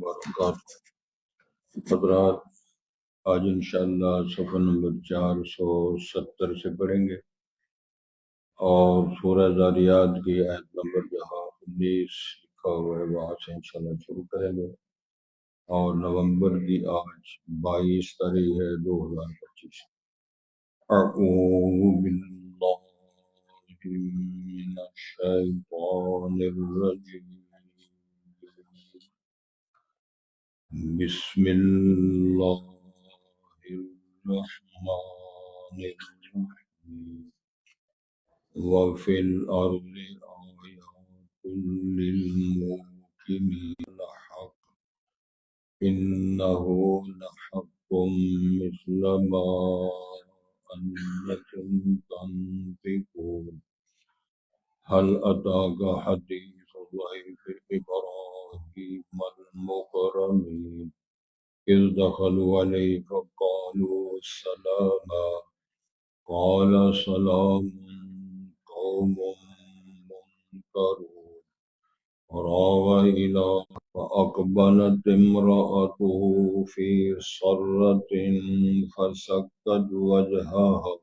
وبرکاتہ۔ حضرات، آج انشاءاللہ صفحہ نمبر 470 سے پڑھیں گے اور سورہ ذاریات کی آیت نمبر جہاں 19 لکھا ہوا ہے وہاں سے انشاءاللہ شروع کریں گے، اور نومبر کی آج 22 تاریخ ہے 2025۔ اعوذ باللہ من الشیطان الرجیم، بسم اللہ الرحمن الرحیم، وفی الارض آیات للموقنین حق انہ لحق مثل ما انکم تنطقون، هل اتاک حدیث ضیف ابراہیم المکرمین اذ دخلوا علیہ فقالوا سلاما قال سلام قوم منکرون راغ إلى فأقبلت امرأته في صرة فسكت وجهها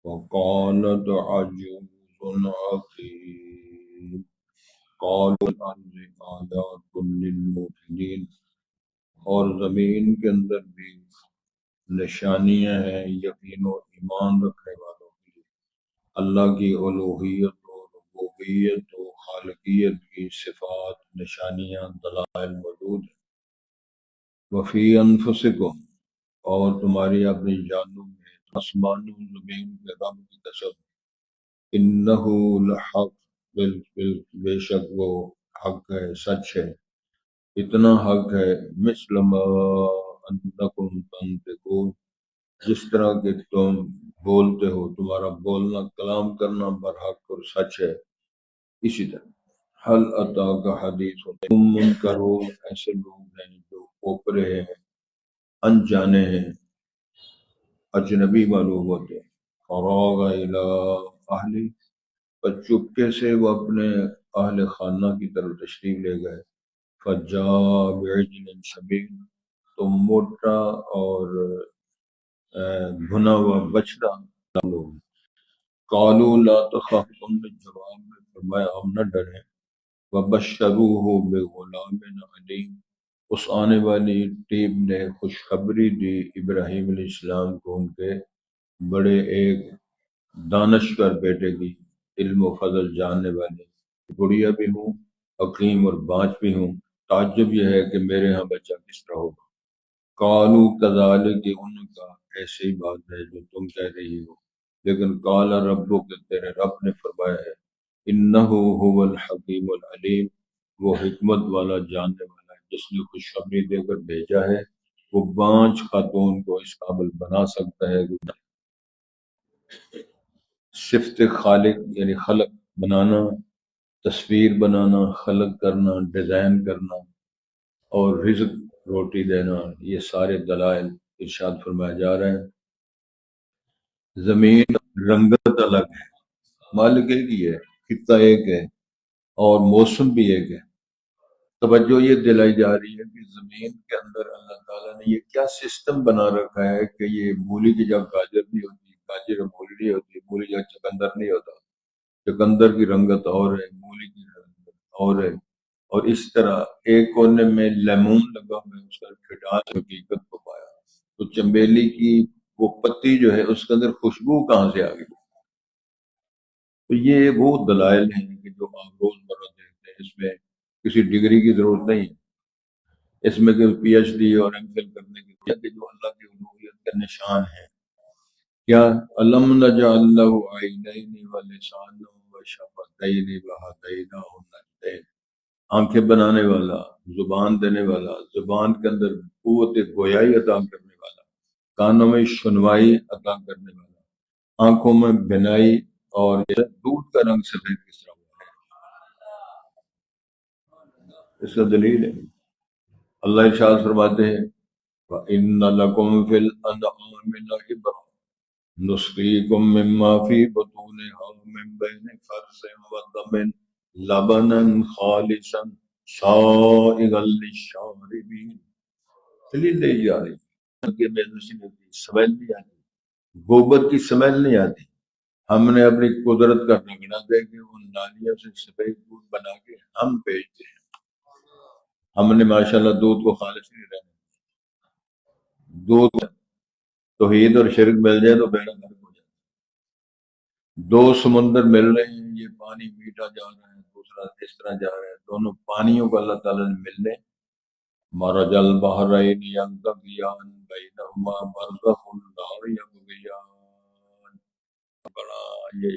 وقالت عجوز عقيم، قالوا الأرض آيات للموقنين، اور زمین کے اندر بھی نشانیاں ہیں یقین و ایمان رکھنے والوں کے لیے، اللہ کی الوہیت و ربوبیت و خالقیت کی صفات، نشانیاں، دلائل موجود ہیں۔ وفی انفسکم، اور تمہاری اپنی جانوں میں، آسمانوں زمین کے رب کی قسم، انہ لحق، بے شک وہ حق ہے، سچ ہے، اتنا حق ہے، مثل ما انکم تنطقون، جس طرح کہ تم بولتے ہو، تمہارا بولنا، کلام کرنا برحق اور سچ ہے، اسی طرح۔ حل اتاک حدیث، تم منکرون، ایسے لوگ ہیں جو اوپرے ہیں، انجانے ہیں، اجنبی معلوم ہوتے ہیں۔ فراغ الی اہلی، پر چپکے سے وہ اپنے اہل خانہ کی طرف تشریف لے گئے۔ فجاء بعجل سمین، تو موٹا اور بھنا ہوا بچڑا لوگ۔ قالوا لا تخف، تم نے جواب میں فرمایا ہم نہ ڈریں۔ وبشروہ بغلام علیم، اس آنے والی ٹیم نے خوشخبری دی ابراہیم علیہ السلام کو ان کے بڑے ایک دانشور بیٹے کی، علم و فضل جاننے والے، گڑیا بھی ہوں، حکیم اور بانچ بھی ہوں، تعجب یہ ہے کہ میرے ہاں بچہ کس طرح ہوگا۔ قالوا کذالک، ان کا ایسی بات ہے جو تم کہہ رہی ہو، لیکن قال ربک، تیرے رب نے فرمایا ہے، انہ هو الحکیم العلیم، وہ حکمت والا جاننے والا ہے، جس نے خوشخبری دے کر بھیجا ہے، وہ بانچ خاتون کو اس قابل بنا سکتا ہے۔ صفت خالق یعنی خلق بنانا، تصویر بنانا، خلق کرنا، ڈیزائن کرنا اور رزق روٹی دینا، یہ سارے دلائل ارشاد فرمایا جا رہے ہیں۔ زمین رنگت الگ ہے، مالک ایک ہی ہے، خطہ ایک ہے اور موسم بھی ایک ہے۔ توجہ یہ دلائی جا رہی ہے کہ زمین کے اندر اللہ تعالیٰ نے یہ کیا سسٹم بنا رکھا ہے کہ یہ مولی کی جگہ گاجر نہیں ہوتی، گاجر مولی نہیں ہوتی، مولی کی جگہ چقندر نہیں ہوتا، چقندر کی رنگت اور ہے، مولی کی رنگت اور ہے، اور اس طرح ایک کونے میں لیمون لگا ہوا ہے، اس کا کھٹاس حقیقت کو پایا، تو چنبیلی کی وہ پتی جو ہے اس کے اندر خوشبو کہاں سے آ گئی؟ تو یہ وہ دلائل ہیں کہ جو آپ روز مرہ دیکھتے ہیں، اس میں کسی ڈگری کی ضرورت نہیں ہے، اس میں کہ پی ایچ ڈی اور ایم فل کرنے کی ضرورت ہے، جو اللہ کی الوہیت کا نشان ہے۔ کیا الم نجعل له عینین ولسانا وشفتین وہدیناہ النجدین، آنکھیں بنانے والا، زبان دینے والا، زبان کے اندر قوت گویائی عطا کرنے والا، کانوں میں سنوائی عطا کرنے والا، آنکھوں میں بینائی، اور دودھ کا رنگ سفید کس طرح ہوا ہے، اس کا دلیل ہے۔ اللہ ارشاد فرماتے ہیں وَإِنَّ لَكُمْ فِي الْأَنْعَامِ لَعِبْرَةً نُسْقِيكُم مِّمَّا فِي بُطُونِهَا مِن بَيْنِ فَرْثٍ وَدَمٍ لَبَنًا خَالِصًا سائغ للشاربین، دلیل دے جا رہی کہ محسوس نہیں ہوتی، سمیل نہیں آتی، گوبر کی سمیل نہیں آتی۔ ہم نے اپنی قدرت کا رگڑا دے کے ان نالیوں سے سفید دودھ بنا کے ہم بیچتے ہیں۔ ہم نے ماشاءاللہ دودھ کو خالص نہیں رہنا، دودھ توحید اور شرک مل جائے تو بیڑا غرق ہو جائے۔ دو سمندر مل رہے ہیں، یہ پانی میٹھا جا رہا ہے، دوسرا اس طرح جا رہا ہے، دونوں پانیوں کو اللہ تعالیٰ نے ملنے مرج البحرین یلتقیان بینہما برزخ لا یبغیان، بڑا یہ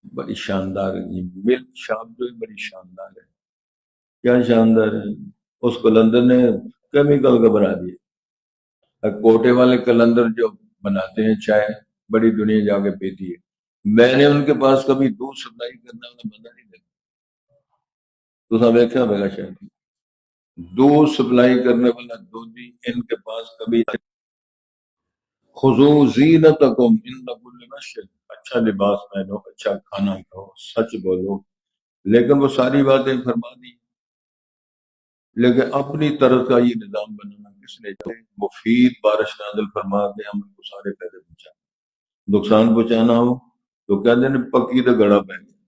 بڑی شاندار ہے، یہ مل شام جو ہے بڑی شاندار ہے۔ کیا شاندار ہے، اس قلندر نے کیمیکل کا بنا دیا۔ کوٹے والے قلندر جو بناتے ہیں چائے، بڑی دنیا جا کے پیتی ہے، میں نے ان کے پاس کبھی دودھ سپلائی کرنے والا بندہ نہیں دیکھا، تو سب ایک ہوئے گا شاید دودھ سپلائی کرنے والا دودھی ان کے پاس کبھی۔ خذوا زینتکم عند کل مشرب، اچھا لباس پہنو، اچھا کھانا کھاؤ، سچ بولو، لیکن وہ ساری باتیں فرما دی، لیکن اپنی طرف کا یہ نظام بنانا کس نے چاہے؟ مفید بارش نازل فرما کے ہم ان کو سارے فائدے پہنچانا، نقصان پہنچانا ہو تو کہتے ہیں پکی تو گڑا پہ گیا،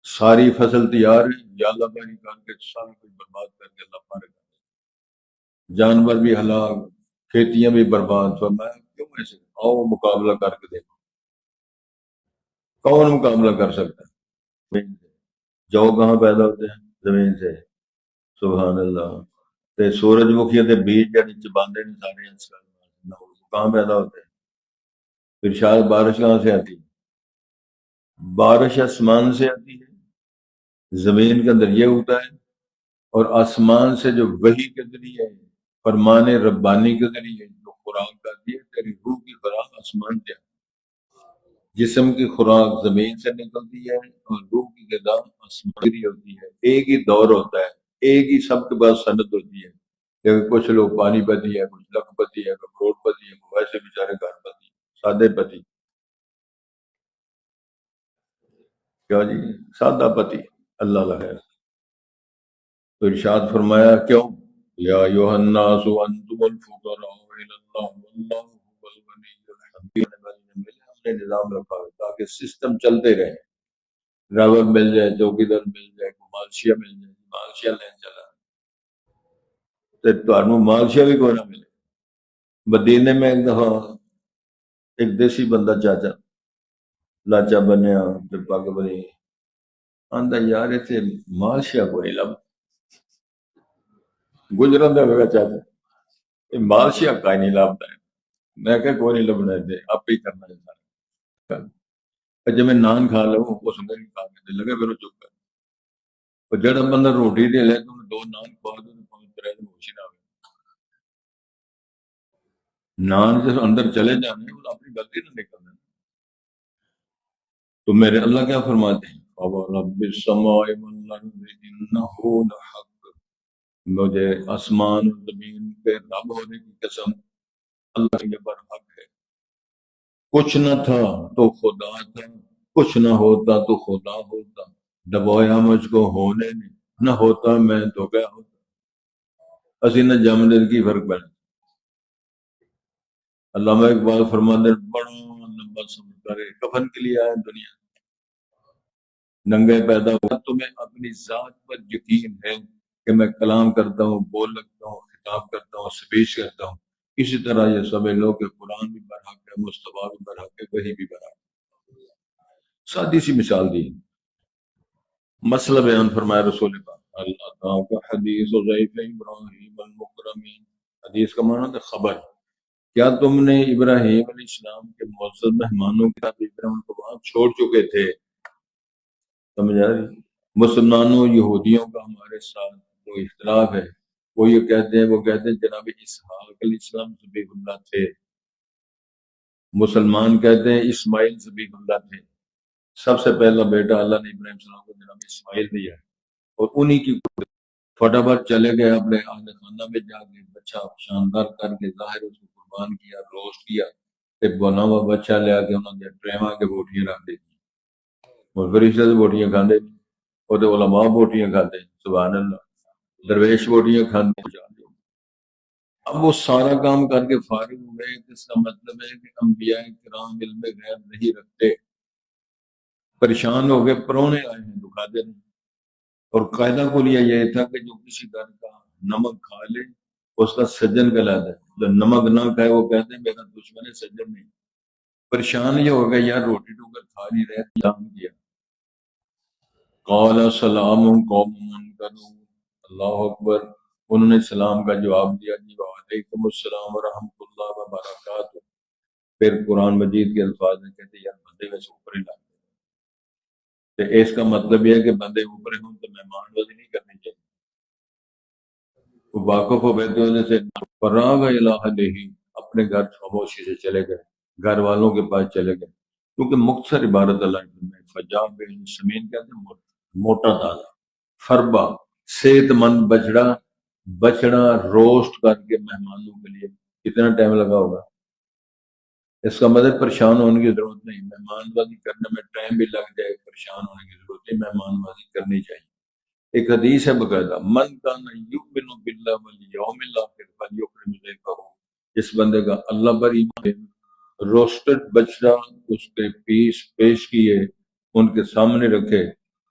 ساری فصل تیار ہے، یا اللہ باری کر کے سارا کچھ برباد کر کے اللہ پارے کر دے، جانور بھی ہلاک، کھیتیاں بھی برباد، فرمایا کیوں ایسے؟ آؤ مقابلہ کر کے دیکھو، کون مقابلہ کر سکتا ہے؟ زمین سے جو کہاں پیدا ہوتے ہیں؟ زمین سے، سبحان اللہ۔ تے سورج مکھی دے بیج جڑے چباندے نے سارے انسان کہاں پیدا ہوتے ہیں؟ پھر شاید بارش کہاں سے آتی ہے؟ بارش آسمان سے آتی ہے، زمین کے اندر یہ ہوتا ہے، اور آسمان سے جو وحی کے ذریعے فرمان ربانی کے ذریعے جو خوراک آتی ہے، تیری روح کی خوراک آسمان سے آتی ہے، جسم کی خوراک زمین سے نکلتی ہے، اور روح کی غذا آسمان سے ہوتی ہے۔ ایک ہی دور ہوتا ہے، ایک ہی سب کے پاس سند ہوتی ہے، لیکن کچھ لوگ پانی پتی ہے، کچھ لکھ پتی ہے، کچھ کروڑ پتی ہے، کچھ ویسے بیچارے گھر پتی، سادے پتی، کیا جی، سادہ پتی، اللہ لگے۔ تو ارشاد فرمایا کیوں؟ یا ایھا الناس انتم الفقراء الی اللہ واللہ هو الغنی الحمید۔ ہم نے نظام رکھا ہے تاکہ سسٹم چلتے رہے، ڈرائیور مل جائے، چوکیدار مل جائے، مالشیا مل جائے، مالشیا لین چلا تو تمہیں مالشیا بھی کوئی نہ ملے۔ مدینے میں ایک دفعہ ایک دیسی بندہ چاچا لاچا بنیا، پھر پاک بنی آندا یار اتنے مالشیا کوئی نہیں لب گجران دا ہوگا چاچا، یہ مالشیا کا ہی نہیں لبتا ہے۔ میں کہ کوئی نہیں لبنا ہے، آپ ہی کرنا ہے سارا۔ جب میں نان کھا لوں اس میں بھی کھا کے لگے میرے چپ کر، اور جڑا بندہ روٹی دے لے تو دو نان کھا دو تو پانچ ترے دن ہوش ہی نہ آئے۔ نان جس اندر چلے جانے وہ اپنی غلطی نہ نکلنا۔ تو میرے اللہ کیا فرماتے ہیں؟ رب السماء والارض انہ لحق، مجھے آسمان اور زمین کے رب ہونے کی قسم، اللہ یہ برحق ہے۔ کچھ نہ تھا تو خدا تھا، کچھ نہ ہوتا تو خدا ہوتا، دبویا مجھ کو ہونے نے، نہ ہوتا میں تو کیا ہوتا۔ اسی نہ جامنے کی فرق پڑا۔ علامہ اقبال فرماتے ہیں بڑا لمبا سفر کرے، کفن کے لیے آیا دنیا، ننگے پیدا ہوا۔ تمہیں اپنی ذات پر یقین ہے کہ میں کلام کرتا ہوں، بول لگتا ہوں، خطاب کرتا ہوں، سپیچ کرتا ہوں، اسی طرح یہ سمجھ لو کہ قرآن بھی برحق ہے، مصطفیٰ بھی برحق ہے، وحی بھی برحق ہے۔ سادی سی مثال دی، مسئلہ بیان فرمایا رسول پاک، اللہ تعالیٰ کا حدیث ضعیف ابراہیم المکرمین، حدیث کا معنی ہے خبر۔ کیا تم نے ابراہیم علیہ السلام کے معزز مہمانوں کے ساتھ ابراہیم کو وہاں چھوڑ چکے تھے؟ سمجھ آ رہی؟ مسلمانوں یہودیوں کا ہمارے ساتھ جو اختلاف ہے، وہ یہ کہتے ہیں، وہ کہتے ہیں جناب اسحاق علیہ السلام ذبیح اللہ تھے، مسلمان کہتے ہیں اسماعیل ذبیح اللہ تھے۔ سب سے پہلا بیٹا اللہ نے ابراہیم علیہ السلام کو جناب اسماعیل دیا ہے، اور انہی کی فٹافٹ چلے گئے اپنے اہل خانہ میں، جا کے بچہ شاندار کر کے ظاہر اس کو قربان کیا، روسٹ کیا، ایک بنا ہوا بچہ لے کے انہوں نے ٹریما کے بوٹیاں رکھ دی، اور فرشتے سے بوٹیاں کھاندے، وہ تو علماء بوٹیاں کھاتے ہیں، سبحان اللہ، درویش بوٹیاں کھاتے ہیں۔ اب وہ سارا کام کر کے فارغ ہوئے، اس کا مطلب ہے کہ انبیاء کرام علم غیب نہیں رکھتے، پریشان ہو گئے، پرونے آئے ہیں دکھا دے نہیں۔ اور قاعدہ کو لیا یہ تھا کہ جو کسی گھر کا نمک کھا لے اس کا سجن کہلاتا ہے، جو نمک نہ کھائے وہ کہتے ہیں میرا دشمن ہے، سجن نہیں۔ پریشان یہ ہو گیا یار روٹی ٹوکر کھا نہیں رہے، جام کیا۔ قال سلام قوم منکرون، اللہ اکبر، انہوں نے سلام کا جواب دیا، جی وعلیکم السلام ورحمۃ اللہ وبرکاتہ۔ پھر قرآن مجید کے الفاظ میں کہتے ہیں یار بندے ویسے اوپر ہی لاتے ہیں، اس کا مطلب یہ ہے کہ بندے اوپر ہوں تو مہمان بازی نہیں کرنی چاہیے۔ وہ واقف ہو بیٹھے ہونے سے فراغ الی اہلہ، اپنے گھر خاموشی سے چلے گئے، گھر والوں کے پاس چلے گئے، کیونکہ مختصر عبارت اللہ میں فجا بن سمین کہتے ہیں موٹا تازہ، فربا صحت مند بچڑا، بچڑا روسٹ کر کے مہمانوں کے لیے کتنا ٹائم لگا ہوگا۔ اس کا مطلب پریشان ہونے کی ضرورت نہیں، مہمان بازی کرنے میں ٹائم بھی لگ جائے، پریشان ہونے کی ضرورت نہیں، مہمان بازی کرنی چاہیے۔ ایک حدیث ہے باقاعدہ، من کان یؤمن باللہ والیوم الاخر فلیکرم ضیفہ، جس بندے کا اللہ پر ایمان ہے، روسٹڈ بچڑا اس کے پیس پیش کیے، ان کے سامنے رکھے،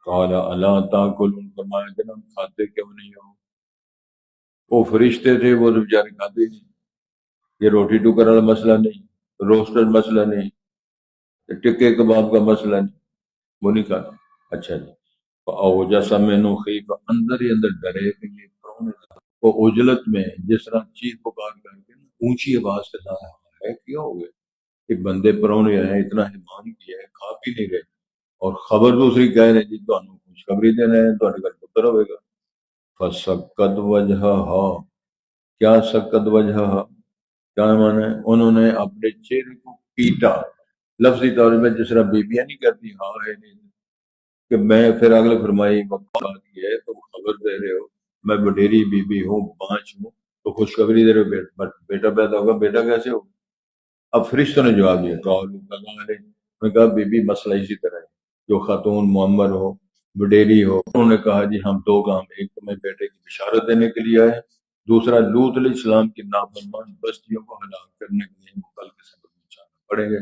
قال الا تاکلون، فرمایا جناب کھاتے کیوں نہیں ہو؟ وہ فرشتے تھے، وہ تو بیچارے کھاتے نہیں۔ یہ روٹی ٹوکر والا مسئلہ نہیں، روسٹڈ مسئلہ نہیں، ٹکے کباب کا مسئلہ نہیں، وہ نہیں کھاتے۔ اچھا جی، اوجس منہ خیفہ، اندر ہی اندر ڈرے کہ یہ کون ہے۔ وہ عجلت میں جس طرح چیخ پکار کر کے اونچی آواز سے لا رہا ہے، کیا ہو گیا کہ بندے پرونے آئے، اتنا اہتمام کیا ہے، کھا بھی نہیں گئے، اور خبر دوسری کہہ رہے جی تمہیں خوشخبری دے رہے ہیں تمہارے گھر پتر ہوئے گا۔ فسکت وجہہا، کیا سکت وجہہا، کیا معنی ہے؟ انہوں نے اپنے چہرے کو پیٹا، لفظی طور میں جس طرح بیویاں نہیں کرتی ہاں ہے نہیں، کہ میں پھر اگلے فرمائی وقت آتی ہے تو خبر دے رہے ہو میں وڈیری بی بی ہوں، پانچ ہوں، تو خوشخبری دے رہے ہو بیٹا پیدا ہوگا، بیٹا کیسے ہوگا؟ اب فرشتوں نے جواب دیا، انہوں نے کہا بی بی مسئلہ اسی طرح ہے، جو خاتون معمر ہو، وڈیری ہو۔ انہوں نے کہا جی ہم دو کام، ایک تمہیں بیٹے کی بشارت دینے کے لیے آئے، دوسرا لوط علیہ السلام کی نافرمان بستیوں کو ہلاک کرنے کے لیے کل کے سبب بچانا پڑیں گے۔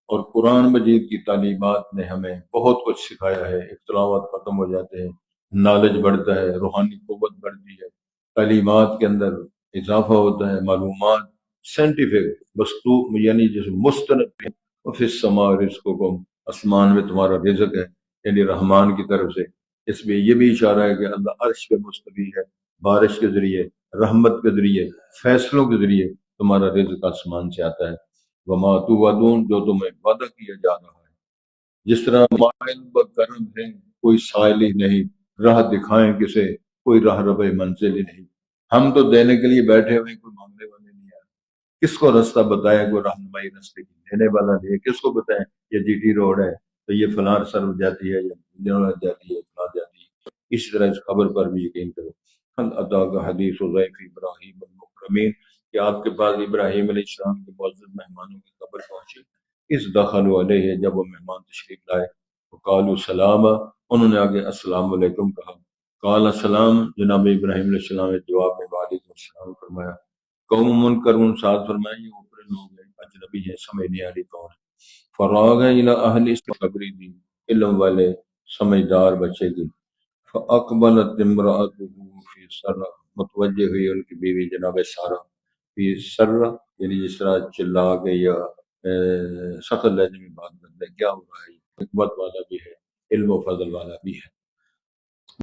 اور قرآن مجید کی تعلیمات نے ہمیں بہت کچھ سکھایا ہے، اختلافات ختم ہو جاتے ہیں، نالج بڑھتا ہے، روحانی قوت بڑھتی ہے، تعلیمات کے اندر اضافہ ہوتا ہے، معلومات سائنٹیفک وستو یعنی جیسے مستند، فی السماء رزقکم، آسمان میں تمہارا رزق ہے، یعنی رحمان کی طرف سے۔ اس میں یہ بھی اشارہ ہے کہ اللہ عرش کے مستوی ہے، بارش کے ذریعے، رحمت کے ذریعے، فیصلوں کے ذریعے تمہارا رزق آسمان سے آتا ہے۔ وما توعدون، جو تمہیں وعدہ کیا جا رہا ہے، جس طرح مائل بکرم ہے، کوئی سائل ہی نہیں، راہ دکھائیں کسے، کوئی راہ رب منزل ہی نہیں۔ ہم تو دینے کے لیے بیٹھے ہوئے، کوئی مانگنے والے نہیں آئے، کس کو رستہ بتایا، کوئی رہنمائی رستے کی دینے والا نہیں ہے، کس کو بتائیں یہ جی ٹی روڈ ہے تو یہ فلاں سر جاتی ہے، یا جاتی ہے، فلاں جاتی ہے۔ اسی طرح اس خبر پر بھی یقین کرو۔ حل اتا کا حدیث ضیف ابراہیم المکرمین، کہ آپ کے پاس ابراہیم علیہ السلام کے معزز مہمانوں کی خبر پہنچی، اس دخل علیہ، جب وہ مہمان تشریف لائے، قالوا سلام، انہوں نے آگے السلام علیکم کہا، قال السلام، جناب ابراہیم علیہ السلام نے جواب میں وعلیکم السلام فرمایا۔ قوم منکرون، ساتھ فرمایا یہ اوپر لوگ ہیں، اجنبی ہیں، سمجھ نہیں آ رہی کون ہے۔ فراغ الی اہل، اس کو خبری دی، علم والے سمجھدار بچے کی۔ فاقبلت امرأته فی سرہ، متوجہ ہوئی ان کی بیوی جناب سارہ، فی سرہ یعنی جس طرح چلا کے یا سخت لہجے میں بات کرتے ہیں، کیا ہو رہا ہے، حکمت والا بھی ہے، علم و فضل والا بھی ہے۔